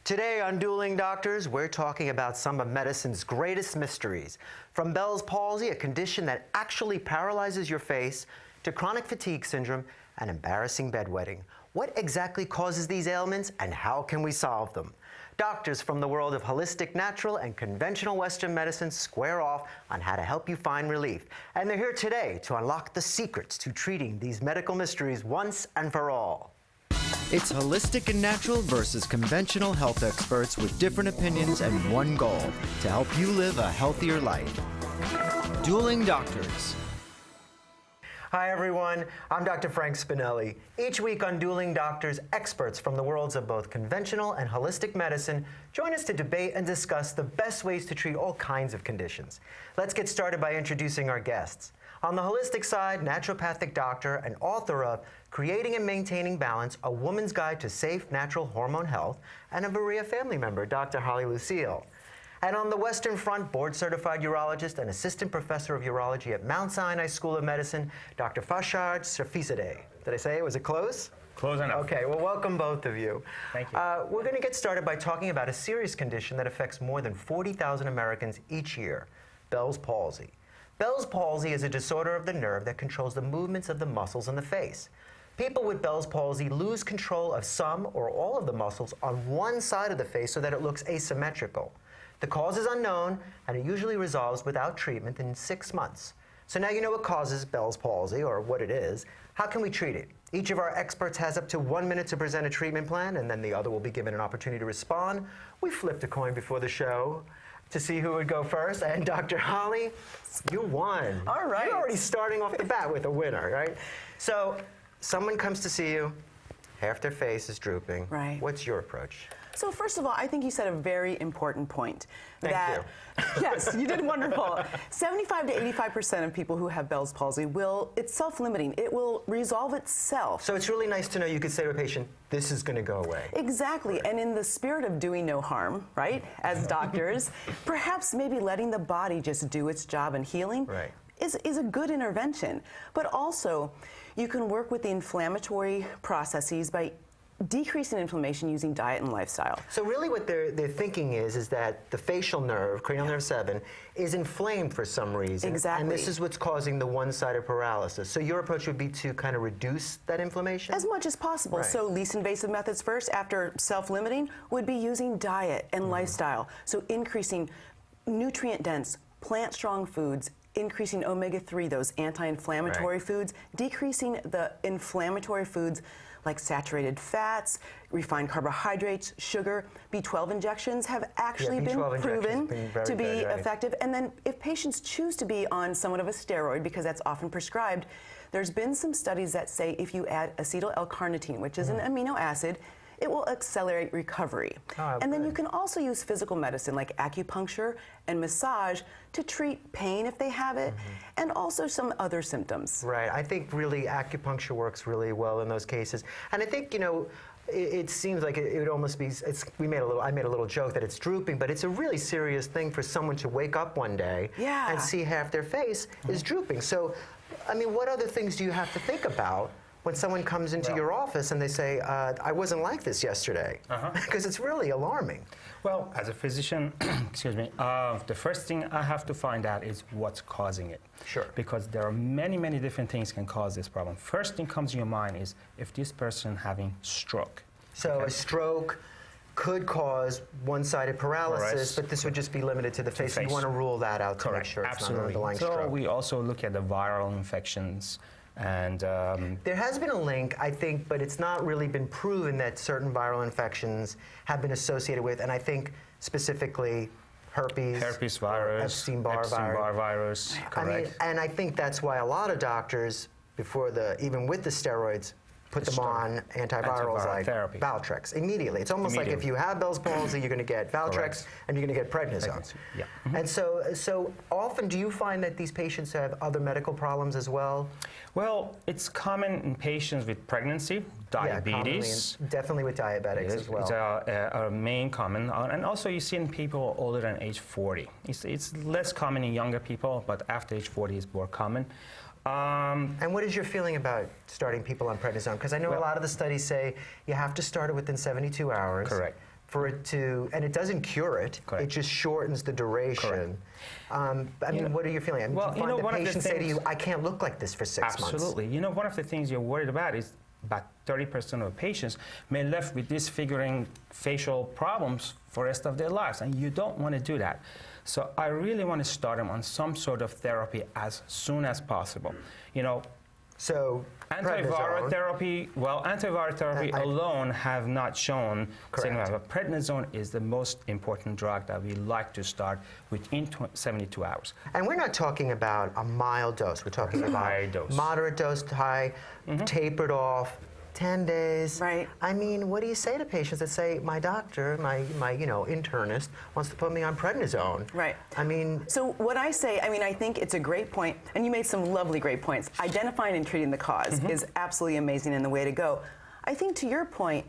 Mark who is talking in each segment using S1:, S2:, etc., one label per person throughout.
S1: Today on Dueling Doctors, we're talking about some of medicine's greatest mysteries. From Bell's palsy, a condition that actually paralyzes your face, to chronic fatigue syndrome and embarrassing bedwetting. What exactly causes these ailments and how can we solve them? Doctors from the world of holistic, natural, and conventional Western medicine square off on how to help you find relief. And they're here today to unlock the secrets to treating these medical mysteries once and for all. It's holistic and natural versus conventional health experts with different opinions and one goal, to help you live a healthier life. Dueling Doctors. Hi everyone, I'm Dr. Frank Spinelli. Each week on Dueling Doctors, experts from the worlds of both conventional and holistic medicine join us to debate and discuss the best ways to treat all kinds of conditions. Let's get started by introducing our guests. On the holistic side, naturopathic doctor and author of Creating and Maintaining Balance, A Woman's Guide to Safe Natural Hormone Health, and a Berea family member, Dr. Holly Lucille. And on the Western Front, board-certified urologist and assistant professor of urology at Mount Sinai School of Medicine, Dr. Farshad Safizadeh. Did I say it? Was it close?
S2: Close enough.
S1: Okay, well, welcome both of you.
S2: Thank you.
S1: We're going to get started by talking about a serious condition that affects more than 40,000 Americans each year, Bell's palsy. Bell's palsy is a disorder of the nerve that controls the movements of the muscles in the face. People with Bell's palsy lose control of some or all of the muscles on one side of the face so that it looks asymmetrical. The cause is unknown, and it usually resolves without treatment in 6 months. So now you know what causes Bell's palsy, or what it is. How can we treat it? Each of our experts has up to 1 minute to present a treatment plan, and then the other will be given an opportunity to respond. We flipped a coin before the show to see who would go first, and Dr. Holly, you won.
S3: All right.
S1: You're already starting off the bat with a winner, right? So someone comes to see you, half their face is drooping.
S3: Right.
S1: What's your approach?
S3: So first of all, I think you said a very important point.
S1: Thank you.
S3: Yes, you did wonderful. 75 to 85% of people who have Bell's palsy it's self-limiting. It will resolve itself.
S1: So it's really nice to know you could say to a patient, this is going to go away.
S3: Exactly, and in the spirit of doing no harm, right, as doctors, perhaps maybe letting the body just do its job in healing is a good intervention. But also, you can work with the inflammatory processes by decreasing inflammation using diet and lifestyle.
S1: So really what they're thinking is that the facial nerve, cranial nerve 7, is inflamed for some reason.
S3: Exactly.
S1: And this is what's causing the one-sided paralysis. So your approach would be to kind of reduce that inflammation?
S3: As much as possible.
S1: Right.
S3: So least invasive methods first, after self-limiting, would be using diet and lifestyle. So increasing nutrient-dense, plant-strong foods, increasing omega-3, those anti-inflammatory foods, decreasing the inflammatory foods like saturated fats, refined carbohydrates, sugar. B12 injections have actually been proven to be effective. And then if patients choose to be on somewhat of a steroid, because that's often prescribed, there's been some studies that say if you add acetyl L-carnitine, which is an amino acid, it will accelerate recovery. And then you can also use physical medicine like acupuncture and massage to treat pain if they have it, and also some other symptoms.
S1: Right. I think really acupuncture works really well in those cases. And I think, you know, it seems like it would almost be, I made a little joke that it's drooping, but it's a really serious thing for someone to wake up one day and see half their face is drooping. So, I mean, what other things do you have to think about when someone comes into your office and they say, I wasn't like this yesterday? Because it's really alarming.
S2: Well, as a physician, excuse me, the first thing I have to find out is what's causing it.
S1: Sure.
S2: Because there are many, many different things can cause this problem. First thing comes to your mind is if this person having stroke.
S1: So a stroke could cause one-sided paralysis, but this would just be limited to the face. You want to rule that out to make sure it's not an underlying stroke.
S2: So we also look at the viral infections. And
S1: there has been a link, I think, but it's not really been proven that certain viral infections have been associated with, and I think specifically herpes
S2: virus,
S1: Epstein-Barr
S2: virus, correct.
S1: I mean, and I think that's why a lot of doctors, even with the steroids, put them on antivirals like
S2: therapy.
S1: Valtrex immediately. It's almost like if you have Bell's palsy, you're going to get Valtrex and you're going to get prednisone.
S2: Yeah.
S1: And so often, do you find that these patients have other medical problems as well?
S2: Well, it's common in patients with pregnancy, diabetes.
S1: Yeah, definitely with diabetics as well.
S2: It's a main common. And also you see in people older than age 40. It's less common in younger people, but after age 40 is more common.
S1: And what is your feeling about starting people on prednisone? Because I know a lot of the studies say you have to start it within 72 hours.
S2: Correct.
S1: for it to, and it doesn't cure it.
S2: Correct.
S1: It just shortens the duration. I mean, what are you feeling? I mean,
S2: well,
S1: do you find
S2: one of the
S1: patients say to you,
S2: things-
S1: I can't look like this for 6 months?
S2: Absolutely. You know, one of the things you're worried about is about 30% of patients may left with disfiguring facial problems for the rest of their lives, and you don't want to do that. So I really want to start them on some sort of therapy as soon as possible. You know,
S1: So,
S2: antiviral
S1: prednisone.
S2: therapy, well, antiviral therapy alone have not shown signal, but prednisone is the most important drug that we like to start within 72 hours.
S1: And we're not talking about a mild dose. We're talking about
S2: High dose.
S1: moderate dose to high, tapered off, 10 days.
S3: Right.
S1: I mean, what do you say to patients that say, my doctor, my internist wants to put me on prednisone?
S3: Right.
S1: I mean,
S3: So what I say, I think it's a great point, and you made some lovely great points. Identifying and treating the cause is absolutely amazing and the way to go. I think to your point,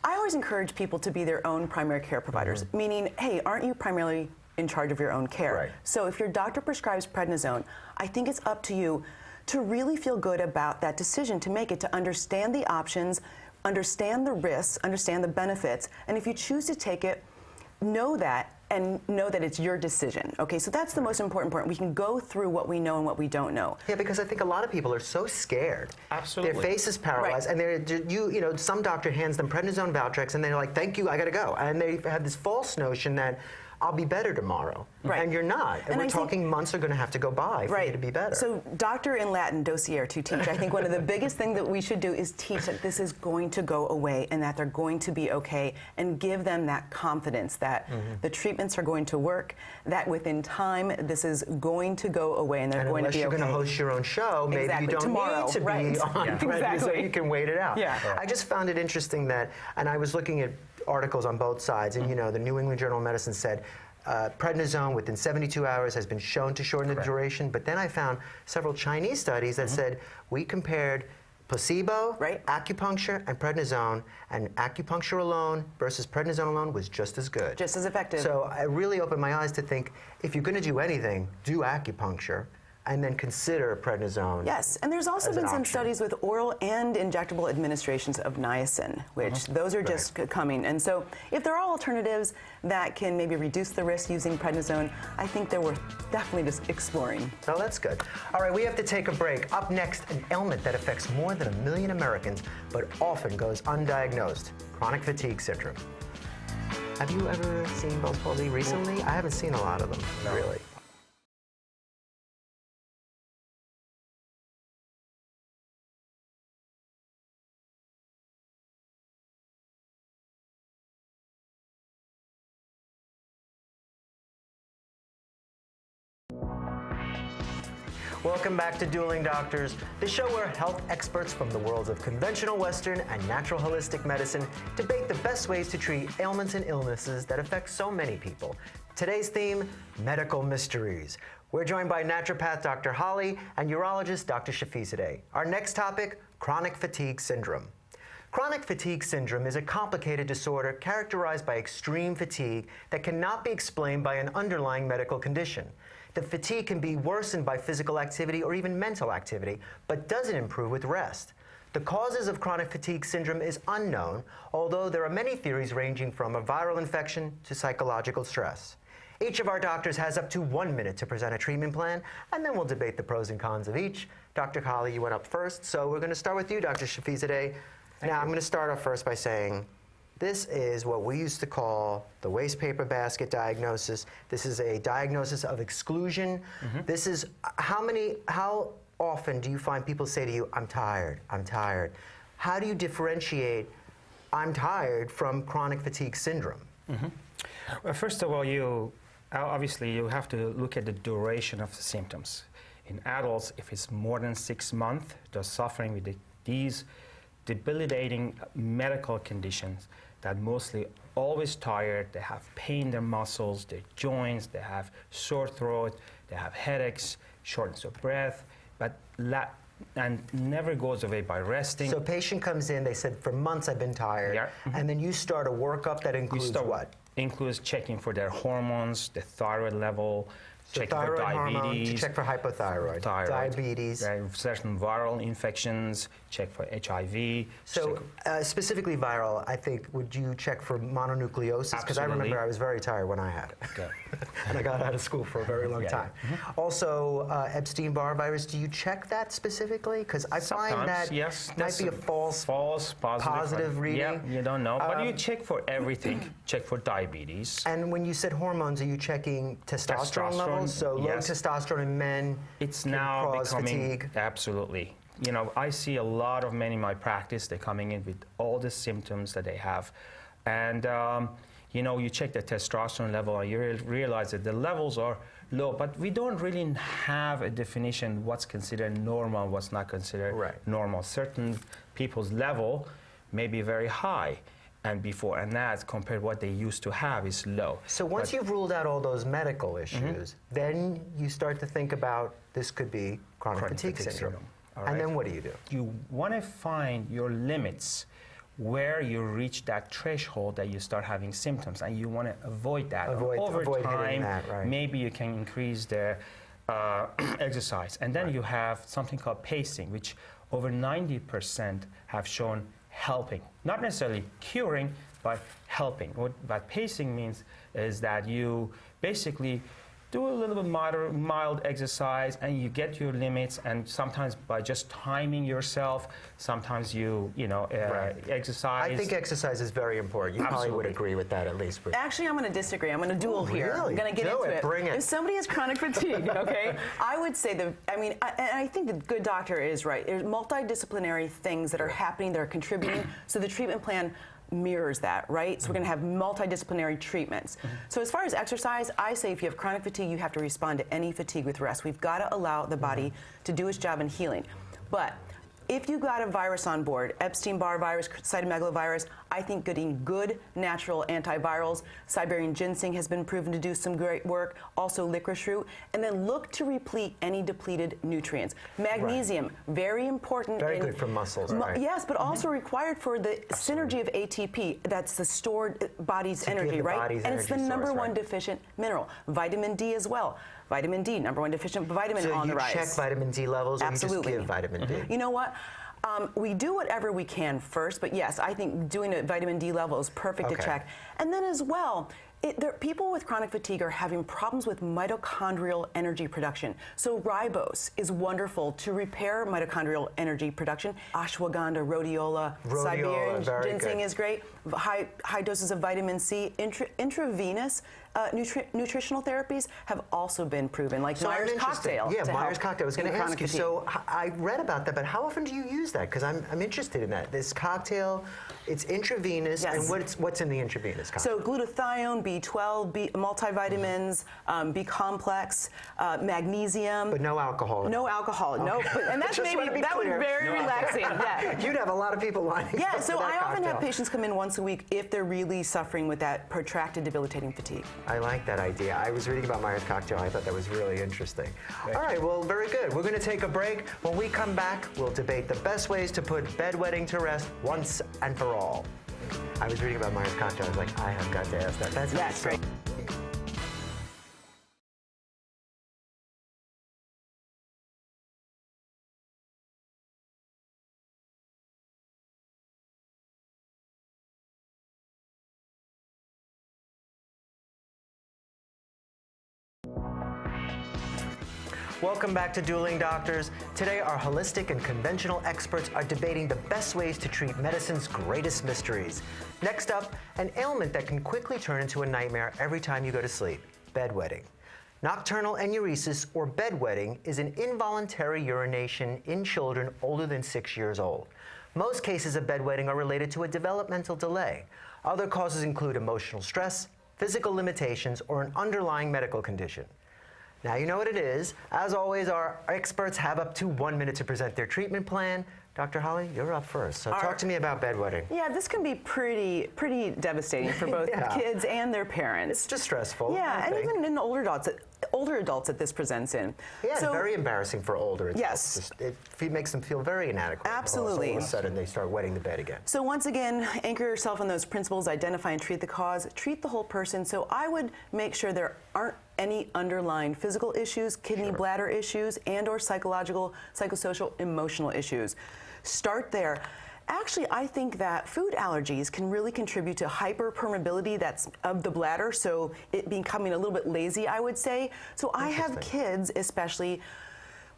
S3: I always encourage people to be their own primary care providers, meaning, hey, aren't you primarily in charge of your own care?
S1: Right.
S3: So if your doctor prescribes prednisone, I think it's up to you to really feel good about that decision, to make it, to understand the options, understand the risks, understand the benefits, and if you choose to take it, know that and know that it's your decision. Okay, so that's the most important part. We can go through what we know and what we don't know.
S1: yeah, because I think a lot of people are so scared.
S2: Absolutely.
S1: Their face is paralyzed,
S3: Right.
S1: and some doctor hands them prednisone Valtrex, and they're like, thank you, I gotta go. And they have this false notion that I'll be better tomorrow.
S3: Right.
S1: And you're not. And we're
S3: I think-
S1: talking months are gonna have to go by for you to be better.
S3: So doctor in Latin, docere, to teach. I think one of the biggest things that we should do is teach that this is going to go away and that they're going to be okay, and give them that confidence that the treatments are going to work, that within time this is going to go away and they're
S1: And
S3: going to
S1: unless
S3: be
S1: you're
S3: okay.
S1: going to host your own show, maybe
S3: Exactly.
S1: you don't
S3: Tomorrow,
S1: need to
S3: right.
S1: be on
S3: Yeah.
S1: prednisone,
S3: Exactly.
S1: you can wait it out.
S3: Yeah.
S1: I just found it interesting that, and I was looking at articles on both sides, and the New England Journal of Medicine said, prednisone within 72 hours has been shown to shorten the duration, but then I found several Chinese studies that said we compared placebo,
S3: Right.
S1: acupuncture, and prednisone, and acupuncture alone versus prednisone alone was just as good.
S3: Just as effective.
S1: So it really opened my eyes to think, if you're going to do anything, do acupuncture, and then consider prednisone.
S3: Yes, and there's also
S1: as an
S3: been some
S1: option.
S3: studies with oral and injectable administrations of niacin, which those are just coming. And so if there are alternatives that can maybe reduce the risk using prednisone, I think they're worth definitely just exploring.
S1: Oh, that's good. All right, we have to take a break. Up next, an ailment that affects more than 1 million Americans, but often goes undiagnosed, chronic fatigue syndrome. Have you ever seen Bell's palsy recently? I haven't seen a lot of them, really. Welcome back to Dueling Doctors, the show where health experts from the worlds of conventional Western and natural holistic medicine debate the best ways to treat ailments and illnesses that affect so many people. Today's theme, medical mysteries. We're joined by naturopath Dr. Holly and urologist Dr. Shafizadeh. Our next topic, chronic fatigue syndrome. Chronic fatigue syndrome is a complicated disorder characterized by extreme fatigue that cannot be explained by an underlying medical condition. The fatigue can be worsened by physical activity or even mental activity, but doesn't improve with rest. The causes of chronic fatigue syndrome is unknown, although there are many theories ranging from a viral infection to psychological stress. Each of our doctors has up to 1 minute to present a treatment plan, and then we'll debate the pros and cons of each. Dr. Holly, you went up first, so we're going to start with you, Dr. Shafizadeh. Now, I'm going to start off first by saying, this is what we used to call the waste paper basket diagnosis. This is a diagnosis of exclusion. This is how often do you find people say to you, I'm tired, I'm tired? How do you differentiate I'm tired from chronic fatigue syndrome?
S2: Well, first of all, obviously you have to look at the duration of the symptoms. In adults, if it's more than 6 months, they're suffering with these debilitating medical conditions that mostly always tired, they have pain in their muscles, their joints, they have sore throat, they have headaches, shortness of breath, and never goes away by resting.
S1: So a patient comes in, they said, for months I've been tired, and then you start a workup that includes what?
S2: Includes checking for their hormones, the thyroid level,
S1: So
S2: checking for
S1: thyroid hormone, to
S2: diabetes,
S1: check for hypothyroid, diabetes.
S2: There are certain viral infections, check for HIV.
S1: So specifically viral, I think, would you check for mononucleosis? Because I remember I was very tired when I had it.
S2: Okay.
S1: And I got out of school for a very long time. Also, Epstein-Barr virus, do you check that specifically? Because I find that might be a false positive reading.
S2: Yeah, you don't know. But you check for everything. Check for diabetes.
S1: And when you said hormones, are you checking testosterone levels? So low testosterone in men
S2: it's
S1: can
S2: now
S1: cause
S2: becoming
S1: fatigue?
S2: Absolutely. You know, I see a lot of men in my practice. They're coming in with all the symptoms that they have, and you know, you check the testosterone level, and you realize that the levels are low. But we don't really have a definition what's considered normal, what's not considered normal. Certain people's level may be very high, and before and that, compared to what they used to have, is low.
S1: So once you've ruled out all those medical issues, then you start to think about this could be chronic fatigue syndrome. And then what do?
S2: You want to find your limits where you reach that threshold that you start having symptoms, and you want to avoid that. Over time, maybe you can increase the exercise. And then you have something called pacing, which over 90% have shown helping. Not necessarily curing, but helping. What pacing means is that you basically do a little bit mild exercise, and you get your limits, and sometimes by just timing yourself, sometimes you exercise.
S1: I think exercise is very important. You probably would agree with that at least.
S3: Actually, I'm going to disagree. I'm going to duel here. I'm going to get into it.
S1: Bring it.
S3: If somebody has chronic fatigue, okay, I would say that, I think the good doctor is right. There's multidisciplinary things that are happening that are contributing, so the treatment plan mirrors that, right? So we're going to have multidisciplinary treatments. So as far as exercise, I say if you have chronic fatigue, you have to respond to any fatigue with rest. We've got to allow the body to do its job in healing. But if you got a virus on board, Epstein-Barr virus, cytomegalovirus, I think getting good natural antivirals, Siberian ginseng has been proven to do some great work, also licorice root, and then look to replete any depleted nutrients. Magnesium, very important.
S1: Very good for muscles, right?
S3: Yes, but also required for the synergy of ATP, that's the stored body's energy, right? And it's the number one deficient mineral. Vitamin D as well. Vitamin D, number one deficient vitamin on the rise.
S1: So you check vitamin D levels, or you just give vitamin D?
S3: You know what? We do whatever we can first, but yes, I think doing a vitamin D level is perfect to check. And then as well, people with chronic fatigue are having problems with mitochondrial energy production. So ribose is wonderful to repair mitochondrial energy production. Ashwagandha, rhodiola, Siberian ginseng is great. High doses of vitamin C. Intravenous nutritional therapies have also been proven, like Myers cocktail.
S1: Yeah, Myers cocktail. I was going to ask you. So I read about that, but how often do you use that? Because I'm interested in that. This cocktail, it's intravenous, and what's in the intravenous cocktail?
S3: So glutathione, B12, multivitamins, B complex, magnesium.
S1: But no alcohol.
S3: No alcohol. Okay. No. And that's that was very relaxing. Yeah.
S1: You'd have a lot of people lining up.
S3: Yeah. So I often have patients come in once a week if they're really suffering with that protracted, debilitating fatigue.
S1: I like that idea. I was reading about Myers cocktail. I thought that was really interesting. All right, well, very good. We're going to take a break. When we come back, we'll debate the best ways to put bedwetting to rest once and for all. I was reading about Myers cocktail. I was like, I have got to ask that. That's
S3: great.
S1: Welcome back to Dueling Doctors. Today, our holistic and conventional experts are debating the best ways to treat medicine's greatest mysteries. Next up, an ailment that can quickly turn into a nightmare every time you go to sleep: bedwetting. Nocturnal enuresis, or bedwetting, is an involuntary urination in children older than 6 years old. Most cases of bedwetting are related to a developmental delay. Other causes include emotional stress, physical limitations, or an underlying medical condition. Now you know what it is. As always, our experts have up to 1 minute to present their treatment plan. Dr. Holly, you're up first. So talk to me about bedwetting.
S3: Yeah, this can be pretty devastating for both kids and their parents.
S1: It's just stressful.
S3: Yeah, and even in older adults that this presents in.
S1: Yeah, so, very embarrassing for older adults.
S3: Yes.
S1: It makes them feel very inadequate.
S3: Absolutely.
S1: All of a sudden, they start wetting the bed again.
S3: So once again, anchor yourself on those principles, identify and treat the cause, treat the whole person. So I would make sure there aren't any underlying physical issues, kidney, bladder issues, and or psychological, psychosocial, emotional issues. start there. Actually, I think that food allergies can really contribute to hyperpermeability that's of the bladder, so it becoming a little bit lazy, I would say. So I have kids especially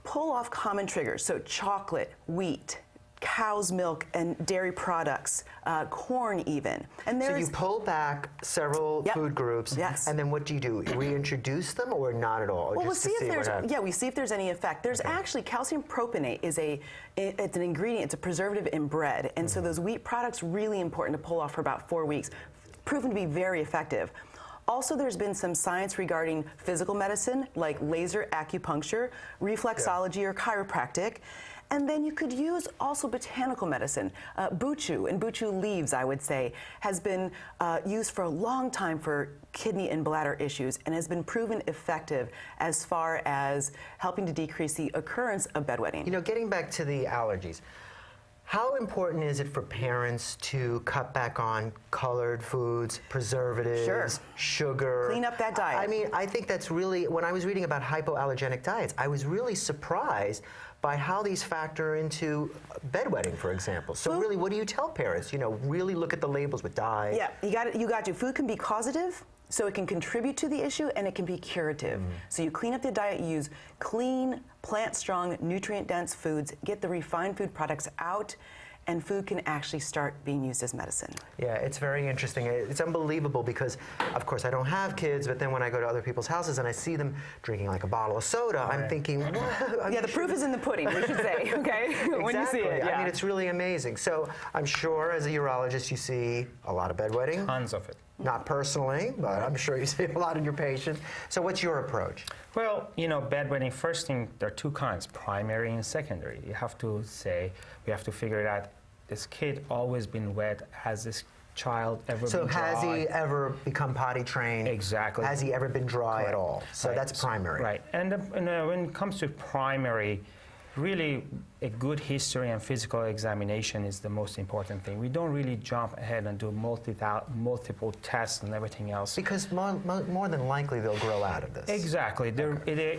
S3: pull off common triggers, so chocolate, wheat, cow's milk and dairy products, corn even. And
S1: so you pull back several food groups, and then what do? Reintroduce them or not at all?
S3: Well, we'll see if there's we see if there's any effect. There's actually calcium propionate is it's an ingredient, it's a preservative in bread, and so those wheat products really important to pull off for about 4 weeks, proven to be very effective. Also, there's been some science regarding physical medicine like laser acupuncture, reflexology, or chiropractic. And then you could use also botanical medicine. Buchu and buchu leaves, I would say, has been used for a long time for kidney and bladder issues and has been proven effective as far as helping to decrease the occurrence of bedwetting.
S1: You know, getting back to the allergies, how important is it for parents to cut back on colored foods, preservatives, sugar?
S3: Clean up that diet.
S1: I mean, I think that's really, when I was reading about hypoallergenic diets, I was really surprised by how these factor into bedwetting, for example. So really, what do you tell parents? You know, really look at the labels with dye.
S3: Yeah, you got to. Food can be causative, so it can contribute to the issue, and it can be curative. So you clean up the diet, you use clean, plant-strong, nutrient-dense foods, get the refined food products out, and food can actually start being used as medicine.
S1: Yeah, it's very interesting. It's unbelievable because, of course, I don't have kids, but then when I go to other people's houses and I see them drinking like a bottle of soda, I'm thinking, what?
S3: Yeah, the proof is in the pudding, we should say, okay?
S1: Exactly.
S3: When you see it,
S1: I mean, it's really amazing. So I'm sure as a urologist you see a lot of bedwetting.
S2: Tons of it.
S1: Not personally, but I'm sure you see a lot in your patients. So what's your approach?
S2: Well, you know, bedwetting, first thing, there are two kinds, primary and secondary. You have to say, we have to figure it out, this kid always been wet, has this child ever been dry?
S1: So has he ever become potty trained?
S2: Exactly.
S1: Has he ever been dry at all? So that's primary.
S2: Right, and when it comes to primary, really a good history and physical examination is the most important thing. We don't really jump ahead and do multiple tests and everything else.
S1: Because more than likely they'll grow out of this.
S2: Exactly.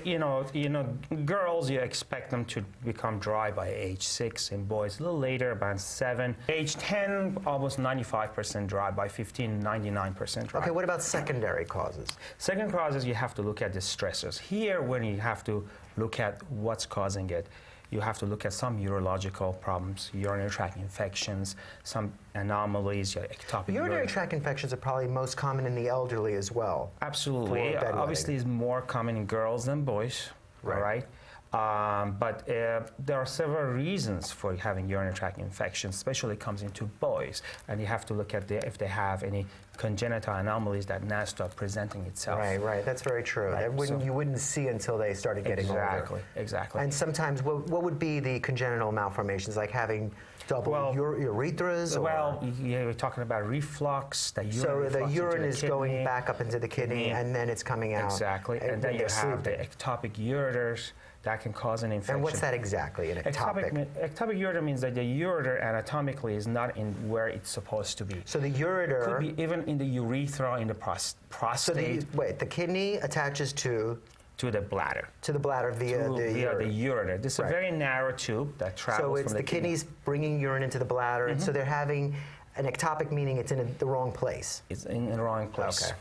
S2: You know, girls, you expect them to become dry by age 6, and boys a little later, about 7. Age 10, almost 95% dry. By 15, 99% dry.
S1: Okay, what about secondary causes?
S2: Second causes, you have to look at the stressors. Here, when you have to look at what's causing it, you have to look at some urological problems, urinary tract infections, some anomalies, ectopic
S1: urinary tract infections are probably most common in the elderly as well.
S2: Absolutely. Obviously, it's more common in girls than boys, right? But there are several reasons for having urinary tract infections, especially it comes into boys. And you have to look at if they have any congenital anomalies that now start presenting itself.
S1: Right, that's very true.
S2: Right.
S1: You wouldn't see until they started getting older.
S2: Exactly.
S1: And sometimes, what would be the congenital malformations, like having double urethras?
S2: Well, you're talking about reflux.
S1: So the urine is going back up into the kidney, and then it's coming out.
S2: Exactly. And then you have the ectopic ureters. That can cause an infection.
S1: And what's that exactly, an ectopic?
S2: Ectopic ureter means that the ureter anatomically is not in where it's supposed to be.
S1: So the ureter...
S2: Could be even in the urethra, in the prostate.
S1: So the kidney attaches to
S2: the bladder.
S1: To the bladder via
S2: the ureter. This is a very narrow tube that travels from the
S1: kidneys bringing urine into the bladder, and so they're having an ectopic, meaning it's in the wrong place.
S2: It's in the wrong place.
S1: Okay.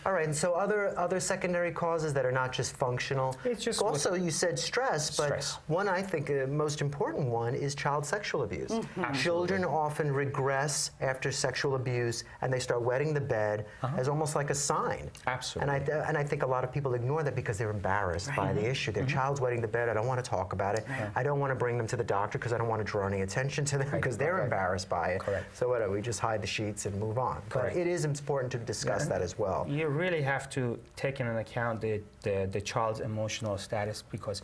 S1: All right, and so other secondary causes that are not just functional.
S2: It's just
S1: also, you said stress, but one I think most important one is child sexual abuse. Children often regress after sexual abuse, and they start wetting the bed as almost like a sign.
S2: Absolutely.
S1: And I think a lot of people ignore that because they're embarrassed by the issue. Their child's wetting the bed. I don't want to talk about it. I don't want to bring them to the doctor because I don't want to draw any attention to them because they're embarrassed by it. So what do we just hide the sheets and move on? But it is important to discuss that as well.
S2: You really have to take into account the child's emotional status because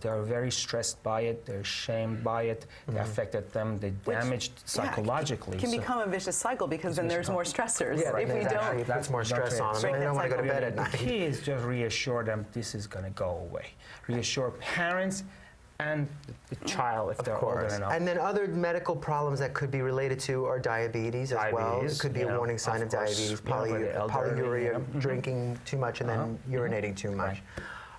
S2: they're very stressed by it, they're shamed by it, they affected them, they damaged psychologically.
S3: It can become a vicious cycle because then there's more stressors.
S1: If we don't, it puts more stress on them, and they don't want to go to bed at night.
S2: The key is just reassure them this is going to go away. Reassure parents and the child if they're older enough.
S1: And then other medical problems that could be related to are diabetes as well. It could be a warning sign of diabetes, polyuria, drinking too much and then urinating too much.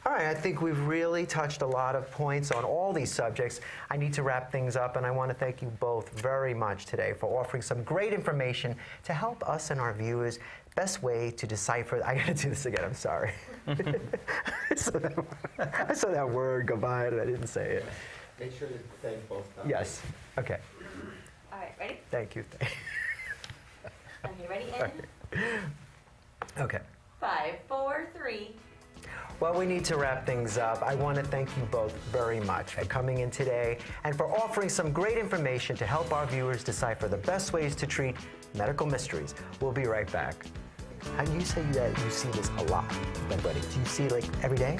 S1: All right, I think we've really touched a lot of points on all these subjects. I need to wrap things up, and I want to thank you both very much today for offering some great information to help us and our viewers best way to decipher. I gotta do this again, I'm sorry. I saw that word go by and I didn't say it.
S4: Make sure to thank both companies.
S1: Yes, okay.
S5: All right, ready?
S1: Thank you.
S5: Okay, ready? In
S1: Okay.
S5: 5, 4, 3.
S1: Well, we need to wrap things up. I want to thank you both very much for coming in today and for offering some great information to help our viewers decipher the best ways to treat medical mysteries. We'll be right back. And you say that you see this a lot, bedwetting. Do you see it like every day?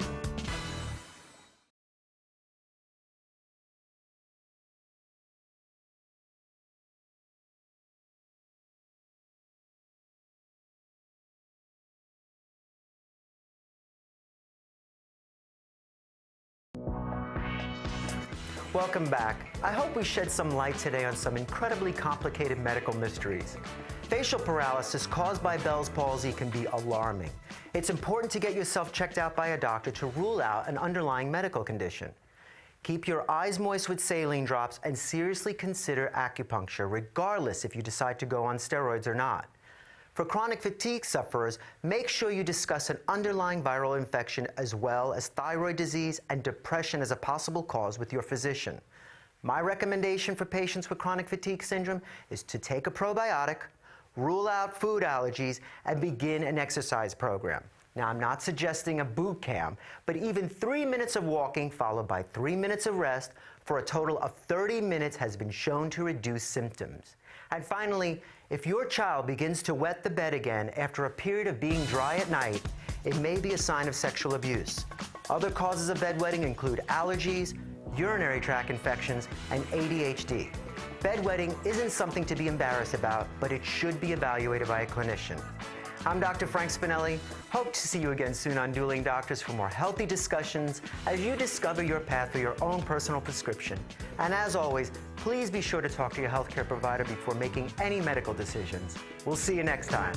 S1: Welcome back. I hope we shed some light today on some incredibly complicated medical mysteries. Facial paralysis caused by Bell's palsy can be alarming. It's important to get yourself checked out by a doctor to rule out an underlying medical condition. Keep your eyes moist with saline drops and seriously consider acupuncture, regardless if you decide to go on steroids or not. For chronic fatigue sufferers, make sure you discuss an underlying viral infection as well as thyroid disease and depression as a possible cause with your physician. My recommendation for patients with chronic fatigue syndrome is to take a probiotic, rule out food allergies, and begin an exercise program. Now, I'm not suggesting a boot camp, but even 3 minutes of walking followed by 3 minutes of rest for a total of 30 minutes has been shown to reduce symptoms. And finally, if your child begins to wet the bed again after a period of being dry at night, it may be a sign of sexual abuse. Other causes of bedwetting include allergies, urinary tract infections, and ADHD. Bedwetting isn't something to be embarrassed about, but it should be evaluated by a clinician. I'm Dr. Frank Spinelli. Hope to see you again soon on Dueling Doctors for more healthy discussions as you discover your path for your own personal prescription. And as always, please be sure to talk to your healthcare provider before making any medical decisions. We'll see you next time.